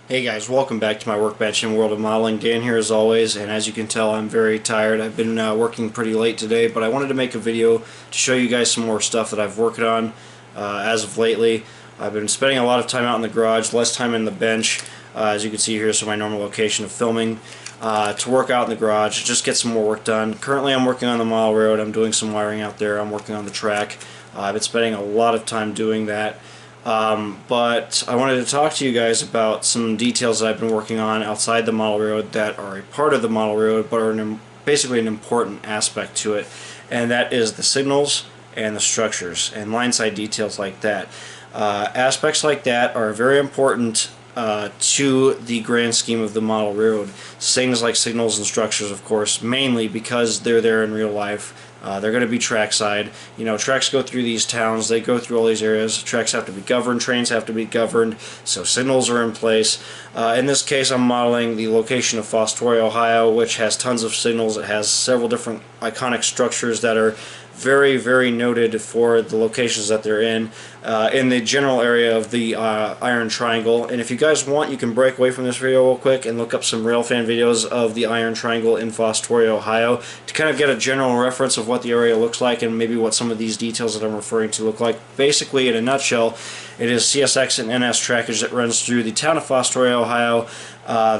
Hey guys, welcome back to my Workbench and World of Modeling. Dan here as always, and as you can tell I'm very tired. I've been working pretty late today, but I wanted to make a video to show you guys some more stuff that I've worked on as of lately. I've been spending a lot of time out in the garage, less time in the bench, as you can see here, so my normal location of filming, to work out in the garage, just get some more work done. Currently I'm working on the mile road, I'm doing some wiring out there, I'm working on the track. I've been spending a lot of time doing that. But I wanted to talk to you guys about some details that I've been working on outside the model road that are a part of the model road but are basically an important aspect to it, and that is the signals and the structures and line side details like that. Aspects like that are very important to the grand scheme of the model road. Things like signals and structures, of course, mainly because they're there in real life. They're going to be trackside. You know, tracks go through these towns, they go through all these areas. Tracks have to be governed, trains have to be governed, so signals are in place. In this case, I'm modeling the location of Fostoria, Ohio, which has tons of signals. It has several different iconic structures that are very, very noted for the locations that they're in the general area of the Iron Triangle. And if you guys want, you can break away from this video real quick and look up some railfan videos of the Iron Triangle in Fostoria, Ohio, to kind of get a general reference of what the area looks like and maybe what some of these details that I'm referring to look like. Basically, in a nutshell, it is CSX and NS trackage that runs through the town of Fostoria, Ohio.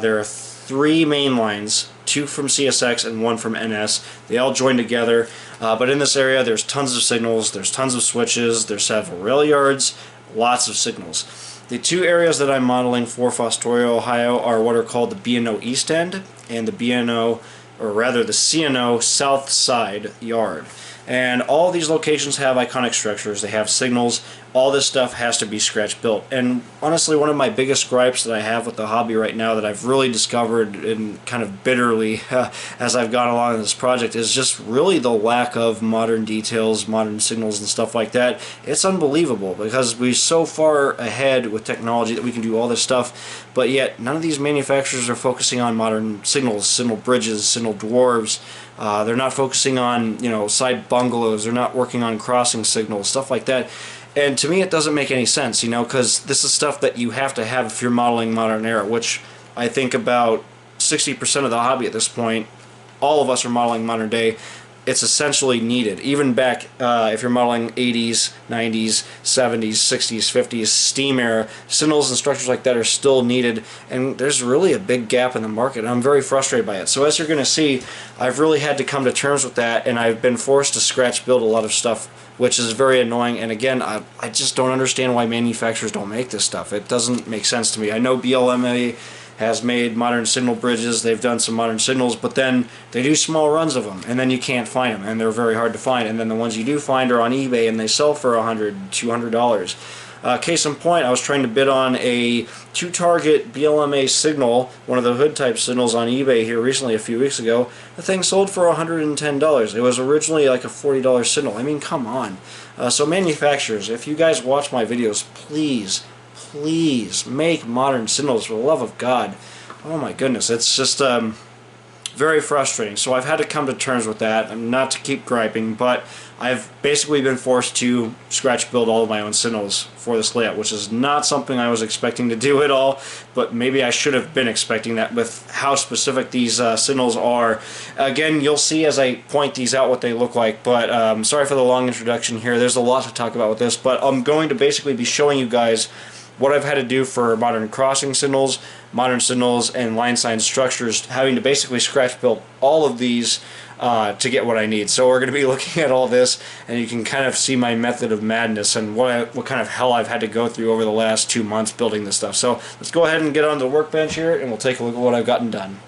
There are three main lines, two from CSX and one from NS. They all join together, but in this area there's tons of signals, there's tons of switches, there's several rail yards, lots of signals. The two areas that I'm modeling for Fostoria, Ohio are what are called the B&O East End and the B&O, or rather the C&O South Side Yard. And all these locations have iconic structures, they have signals, all this stuff has to be scratch built. And honestly, one of my biggest gripes that I have with the hobby right now that I've really discovered and kind of bitterly as I've gone along in this project is just really the lack of modern details, modern signals and stuff like that. It's unbelievable because we're so far ahead with technology that we can do all this stuff, but yet none of these manufacturers are focusing on modern signals, signal bridges, signal dwarves. They're not focusing on, you know, side bungalows. They're not working on crossing signals, stuff like that. And to me, it doesn't make any sense, you know, because this is stuff that you have to have if you're modeling modern era, which I think about 60% of the hobby at this point, all of us are modeling modern day. It's essentially needed. Even back, if you're modeling 80s, 90s, 70s, 60s, 50s, steam era, signals and structures like that are still needed, and there's really a big gap in the market, and I'm very frustrated by it. So as you're going to see, I've really had to come to terms with that, and I've been forced to scratch build a lot of stuff, which is very annoying. And again, I just don't understand why manufacturers don't make this stuff. It doesn't make sense to me. I know BLMA has made modern signal bridges, they've done some modern signals, but then they do small runs of them, and then you can't find them, and they're very hard to find, and then the ones you do find are on eBay, and they sell for $100, $200. Case in point, I was trying to bid on a 2-target BLMA signal, one of the hood type signals on eBay here recently a few weeks ago. The thing sold for $110. It was originally like a $40 signal. I mean, come on. So manufacturers, if you guys watch my videos, please make modern signals, for the love of God. Oh my goodness, it's just very frustrating. So I've had to come to terms with that, and not to keep griping, but I've basically been forced to scratch build all of my own signals for this layout, which is not something I was expecting to do at all, but maybe I should have been expecting that with how specific these signals are. Again, you'll see as I point these out what they look like, but sorry for the long introduction here. There's a lot to talk about with this, but I'm going to basically be showing you guys what I've had to do for modern crossing signals, and line sign structures, having to basically scratch build all of these to get what I need. So we're going to be looking at all this, and you can kind of see my method of madness and what kind of hell I've had to go through over the last 2 months building this stuff. So let's go ahead and get on the workbench here, and we'll take a look at what I've gotten done.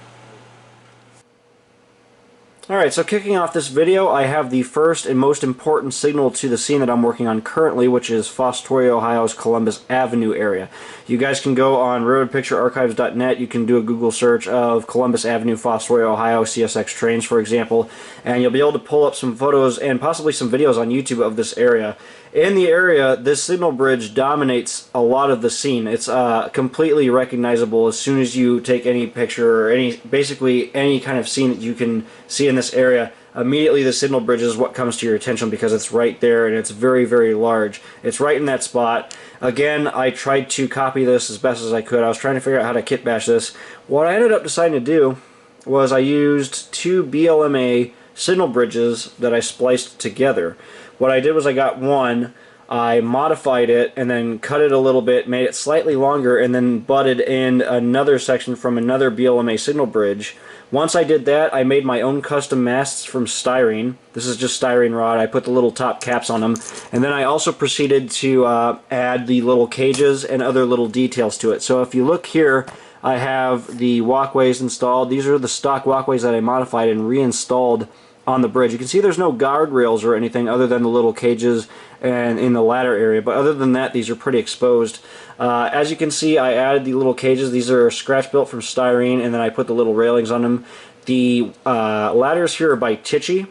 Alright, so kicking off this video, I have the first and most important signal to the scene that I'm working on currently, which is Fostoria, Ohio's Columbus Avenue area. You guys can go on roadpicturearchives.net, you can do a Google search of Columbus Avenue, Fostoria, Ohio, CSX trains, for example, and you'll be able to pull up some photos and possibly some videos on YouTube of this area. In the area, this signal bridge dominates a lot of the scene. It's completely recognizable as soon as you take any picture or basically any kind of scene that you can see in this area. immediately the signal bridge is what comes to your attention because it's right there and it's very, very large. It's right in that spot. Again, I tried to copy this as best as I could. I was trying to figure out how to kit bash this. What I ended up deciding to do was I used 2 BLMA signal bridges that I spliced together. What I did was I got one, I modified it and then cut it a little bit, made it slightly longer, and then butted in another section from another BLMA signal bridge. Once I did that, I made my own custom masts from styrene. This is just styrene rod. I put the little top caps on them, and then I also proceeded to add the little cages and other little details to it. So if you look here, I have the walkways installed. These are the stock walkways that I modified and reinstalled on the bridge. You can see there's no guardrails or anything other than the little cages and in the ladder area, but other than that, these are pretty exposed. As you can see, I added the little cages. These are scratch built from styrene, and then I put the little railings on them. The ladders here are by Tichy,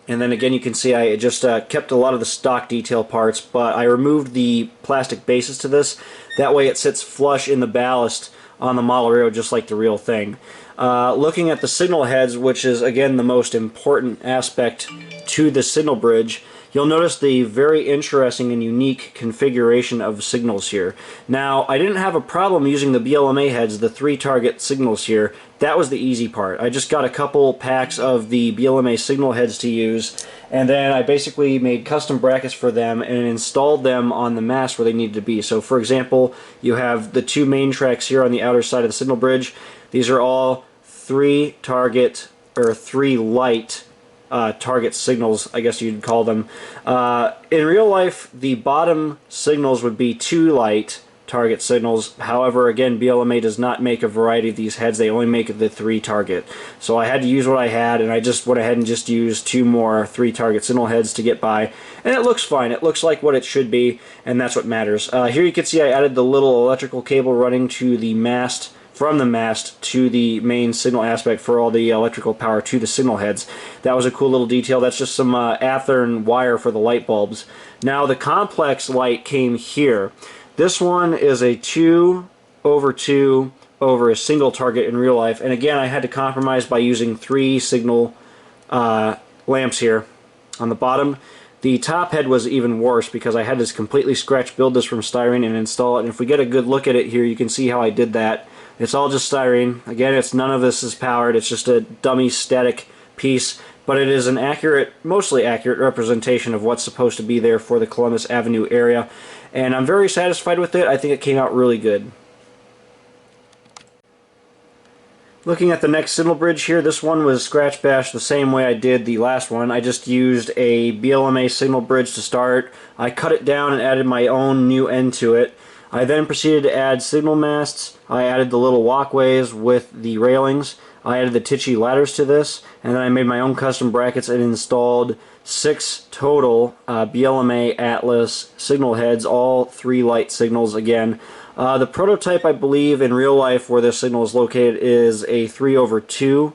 and then again you can see I just kept a lot of the stock detail parts, but I removed the plastic bases to this. That way it sits flush in the ballast on the model railroad just like the real thing. Looking at the signal heads, which is again the most important aspect to the signal bridge, you'll notice the very interesting and unique configuration of signals here. Now, I didn't have a problem using the BLMA heads, the 3-target signals here. That was the easy part. I just got a couple packs of the BLMA signal heads to use, and then I basically made custom brackets for them and installed them on the mast where they needed to be. So for example, you have the 2 main tracks here on the outer side of the signal bridge. These are all 3-target or 3 light target signals, I guess you'd call them. In real life, the bottom signals would be 2 light target signals. However, again, BLMA does not make a variety of these heads. They only make the 3 target. So I had to use what I had, and I just went ahead and just used 2 more 3 target signal heads to get by. And it looks fine. It looks like what it should be, and that's what matters. Here you can see I added the little electrical cable running to the mast, from the mast to the main signal aspect for all the electrical power to the signal heads. That was a cool little detail. That's just some Athern wire for the light bulbs. Now the complex light came here. This one is a 2/2 over a single target in real life, and again I had to compromise by using 3 signal lamps here on the bottom. The top head was even worse because I had to completely scratch build this from styrene and install it, and if we get a good look at it here, you can see how I did that. It's all just styrene. Again, none of this is powered. It's just a dummy static piece, but it is an accurate, mostly accurate representation of what's supposed to be there for the Columbus Avenue area, and I'm very satisfied with it. I think it came out really good. Looking at the next signal bridge here, this one was scratch bashed the same way I did the last one. I just used a BLMA signal bridge to start. I cut it down and added my own new end to it. I then proceeded to add signal masts. I added the little walkways with the railings. I added the Tichy ladders to this, and then I made my own custom brackets and installed 6 total BLMA Atlas signal heads, all 3 light signals again. The prototype, I believe, in real life where this signal is located is a 3/2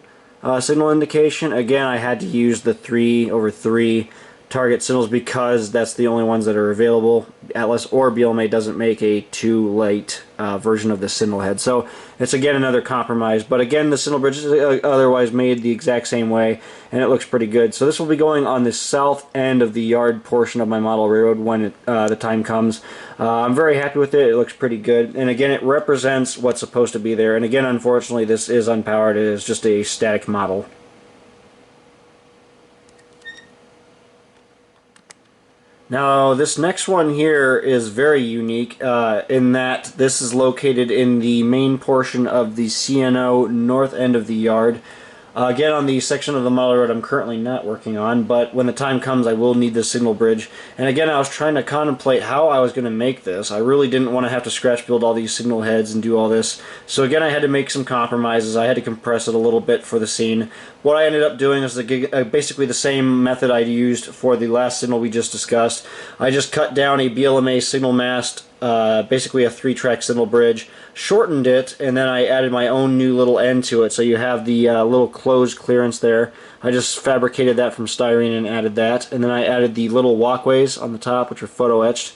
signal indication. Again, I had to use the 3/3 target signals because that's the only ones that are available. Atlas or BLMA doesn't make a 2 light version of the signal head, so it's again another compromise. But again, the signal bridge is otherwise made the exact same way, and it looks pretty good. So this will be going on the south end of the yard portion of my model railroad when the time comes. I'm very happy with it. It looks pretty good, and again, it represents what's supposed to be there. And again, unfortunately, this is unpowered. It is just a static model. Now this next one here is very unique in that this is located in the main portion of the CNO north end of the yard. Again, on the section of the model road I'm currently not working on, but when the time comes I will need this signal bridge. And again, I was trying to contemplate how I was going to make this. I really didn't want to have to scratch build all these signal heads and do all this. So again, I had to make some compromises. I had to compress it a little bit for the scene. What I ended up doing is basically the same method I used for the last signal we just discussed. I just cut down a BLMA signal mast, basically a 3-track signal bridge, shortened it, and then I added my own new little end to it. So you have the little closed clearance there. I just fabricated that from styrene and added that, and then I added the little walkways on the top, which are photo etched.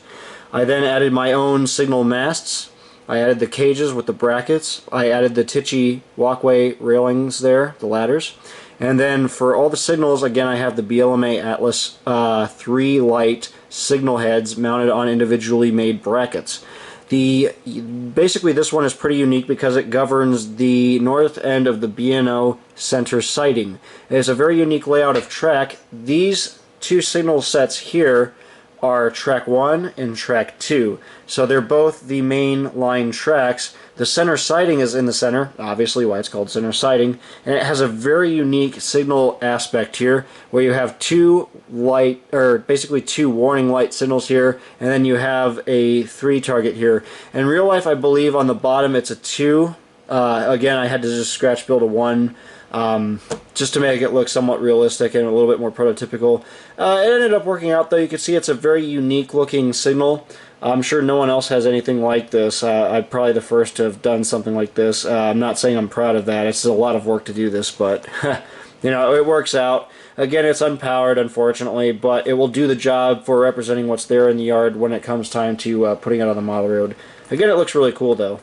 I then added my own signal masts. I added the cages with the brackets. I added the Tichy walkway railings there, the ladders. And then for all the signals, again, I have the BLMA Atlas 3 light signal heads mounted on individually made brackets. Basically this one is pretty unique because it governs the north end of the B&O center sighting. It is a very unique layout of track. These two signal sets here are track 1 and track 2. So they're both the main line tracks. The center sighting is in the center, obviously why it's called center sighting, and it has a very unique signal aspect here where you have basically two warning light signals here, and then you have a 3 target here. In real life, I believe on the bottom it's a 2. Again, I had to just scratch build a 1 just to make it look somewhat realistic and a little bit more prototypical. It ended up working out though. You can see it's a very unique looking signal. I'm sure no one else has anything like this. I'm probably the first to have done something like this. I'm not saying I'm proud of that. It's a lot of work to do this, but you know, it works out. Again, it's unpowered, unfortunately, but it will do the job for representing what's there in the yard when it comes time to putting it on the model road. Again, it looks really cool though.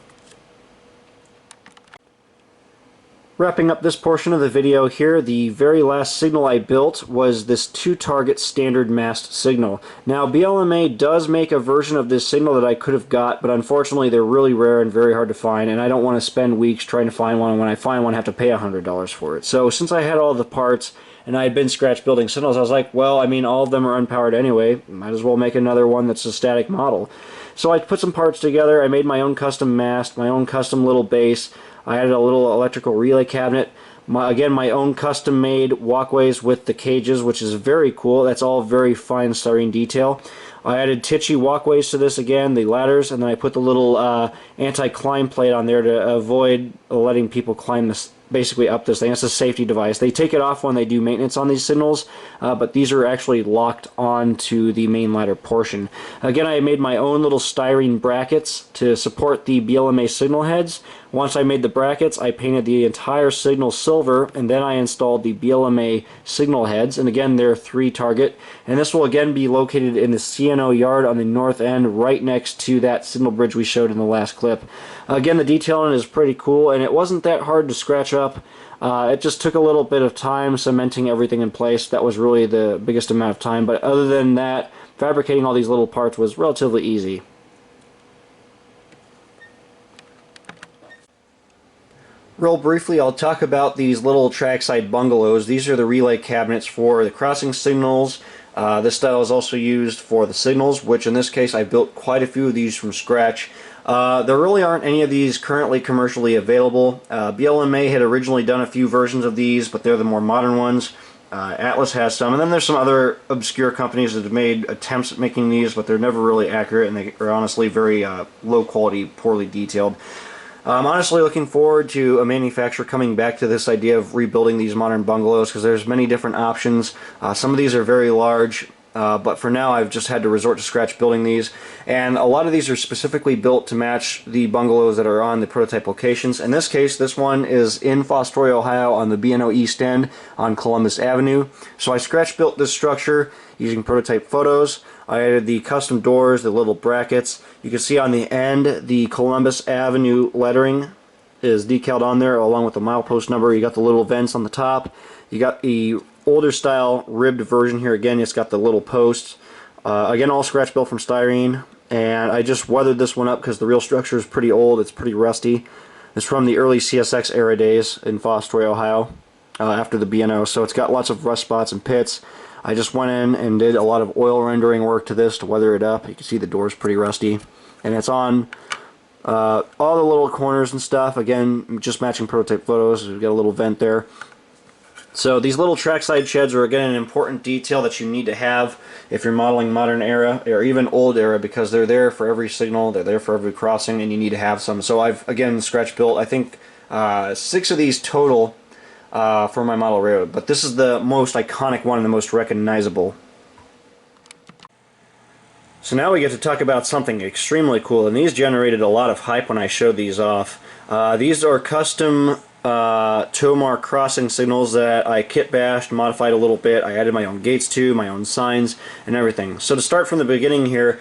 Wrapping up this portion of the video here, the very last signal I built was this 2-target standard mast signal. Now BLMA does make a version of this signal that I could have got, but unfortunately they're really rare and very hard to find, and I don't want to spend weeks trying to find one, and when I find one I have to pay $100 for it. So since I had all the parts and I had been scratch building signals, I was like, well, I mean, all of them are unpowered anyway, might as well make another one that's a static model. So I put some parts together. I made my own custom mast, my own custom little base. I added a little electrical relay cabinet. Again, my own custom made walkways with the cages, which is very cool. That's all very fine styrene detail. I added titchy walkways to this again, the ladders, and then I put the little anti-climb plate on there to avoid letting people climb this, basically up this thing. It's a safety device. They take it off when they do maintenance on these signals, but these are actually locked onto the main ladder portion. Again, I made my own little styrene brackets to support the BLMA signal heads. Once I made the brackets, I painted the entire signal silver, and then I installed the BLMA signal heads, and again, they're 3-target, and this will again be located in the CNO yard on the north end, right next to that signal bridge we showed in the last clip. Again, the detailing is pretty cool, and it wasn't that hard to scratch up. It just took a little bit of time cementing everything in place. That was really the biggest amount of time, but other than that, fabricating all these little parts was relatively easy. Real briefly, I'll talk about these little trackside bungalows. These are the relay cabinets for the crossing signals. This style is also used for the signals, which in this case I built quite a few of these from scratch. There really aren't any of these currently commercially available. BLMA had originally done a few versions of these, but they're the more modern ones. Atlas has some, and then there's some other obscure companies that have made attempts at making these, but they're never really accurate, and they are honestly very low quality, poorly detailed. I'm honestly looking forward to a manufacturer coming back to this idea of rebuilding these modern bungalows, because there's many different options. Some of these are very large, but for now I've just had to resort to scratch building these, and a lot of these are specifically built to match the bungalows that are on the prototype locations. In this case, this one is in Fostoria, Ohio on the B&O East End on Columbus Avenue. So I scratch built this structure using prototype photos. I added the custom doors, the little brackets. You can see on the end the Columbus Avenue lettering is decaled on there along with the milepost number. You got the little vents on the top. You got the older style ribbed version here. Again, it's got the little posts. Again, all scratch built from styrene, and I just weathered this one up because the real structure is pretty old. It's pretty rusty. It's from the early CSX era days in Fostoria, Ohio, after the B&O, so it's got lots of rust spots and pits. I just went in and did a lot of oil rendering work to this to weather it up. You can see the door's pretty rusty, and it's on all the little corners and stuff. Again, just matching prototype photos. We've got a little vent there. So these little trackside sheds are again an important detail that you need to have if you're modeling modern era or even old era, because they're there for every signal, they're there for every crossing, and you need to have some. So I've again scratch built, I think 6 of these total for my model road, but this is the most iconic one and the most recognizable. So now we get to talk about something extremely cool, and these generated a lot of hype when I showed these off. These are custom Tomar crossing signals that I kit bashed, modified a little bit. I added my own gates to, my own signs, and everything. So to start from the beginning here,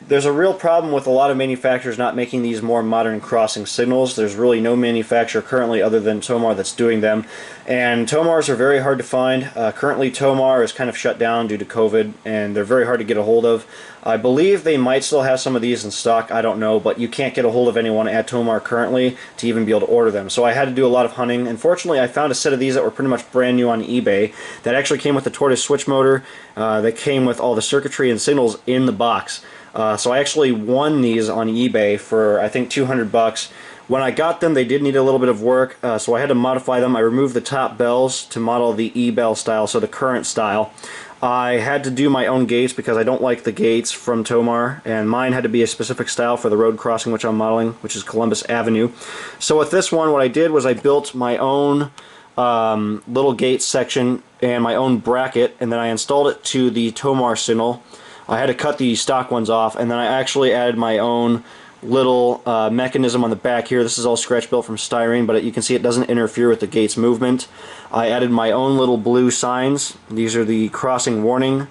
There's a real problem with a lot of manufacturers not making these more modern crossing signals. There's really no manufacturer currently other than Tomar that's doing them. And Tomars are very hard to find. Currently Tomar is kind of shut down due to COVID, and they're very hard to get a hold of. I believe they might still have some of these in stock, I don't know, but you can't get a hold of anyone at Tomar currently to even be able to order them. So I had to do a lot of hunting. Unfortunately, I found a set of these that were pretty much brand new on eBay that actually came with the tortoise switch motor. That came with all the circuitry and signals in the box. So I actually won these on eBay for I think 200 bucks. When I got them, they did need a little bit of work, so I had to modify them. I removed the top bells to model the E-bell style, so the current style. I had to do my own gates because I don't like the gates from Tomar, and mine had to be a specific style for the road crossing which I'm modeling, which is Columbus Avenue. So with this one, what I did was I built my own little gate section and my own bracket, and then I installed it to the Tomar signal. I had to cut the stock ones off, and then I actually added my own little mechanism on the back here. This is all scratch built from styrene, but you can see it doesn't interfere with the gate's movement. I added my own little blue signs. These are the crossing warning,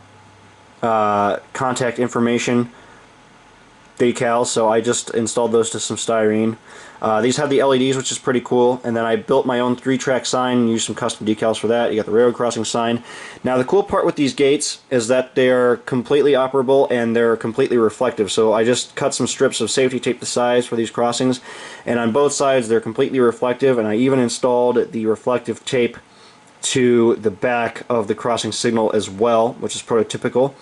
contact information decals, so I just installed those to some styrene. These have the LEDs, which is pretty cool, and then I built my own 3-track sign and used some custom decals for that. You got the railroad crossing sign. Now the cool part with these gates is that they're completely operable and they're completely reflective, so I just cut some strips of safety tape the size for these crossings, and on both sides they're completely reflective, and I even installed the reflective tape to the back of the crossing signal as well, which is prototypical.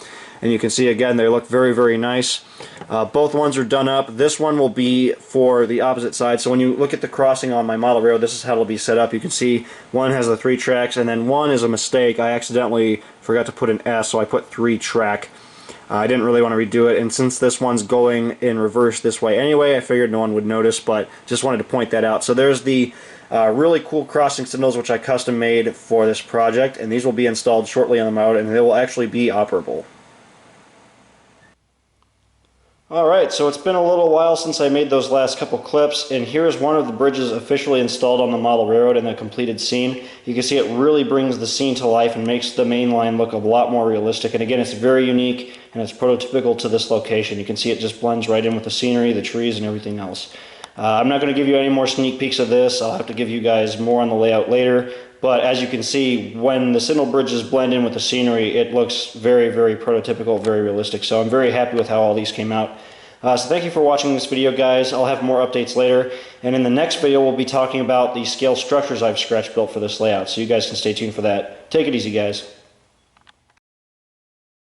And you can see again they look very, very nice. Both ones are done up. This one will be for the opposite side, so when you look at the crossing on my model railroad, this is how it'll be set up. You can see one has the 3 tracks, and then one is a mistake. I accidentally forgot to put an S, so I put 3-track. I didn't really want to redo it, and since this one's going in reverse this way anyway, I figured no one would notice, but just wanted to point that out. So there's the really cool crossing signals which I custom made for this project, and these will be installed shortly on the mount, and they will actually be operable. Alright, so it's been a little while since I made those last couple clips, and here's one of the bridges officially installed on the model railroad in the completed scene. You can see it really brings the scene to life and makes the main line look a lot more realistic, and again it's very unique and it's prototypical to this location. You can see it just blends right in with the scenery, the trees, and everything else. I'm not going to give you any more sneak peeks of this. I'll have to give you guys more on the layout later. But as you can see, when the signal bridges blend in with the scenery, it looks very, very prototypical, very realistic. So I'm very happy with how all these came out. So thank you for watching this video, guys. I'll have more updates later. And in the next video, we'll be talking about the scale structures I've scratch built for this layout. So you guys can stay tuned for that. Take it easy, guys.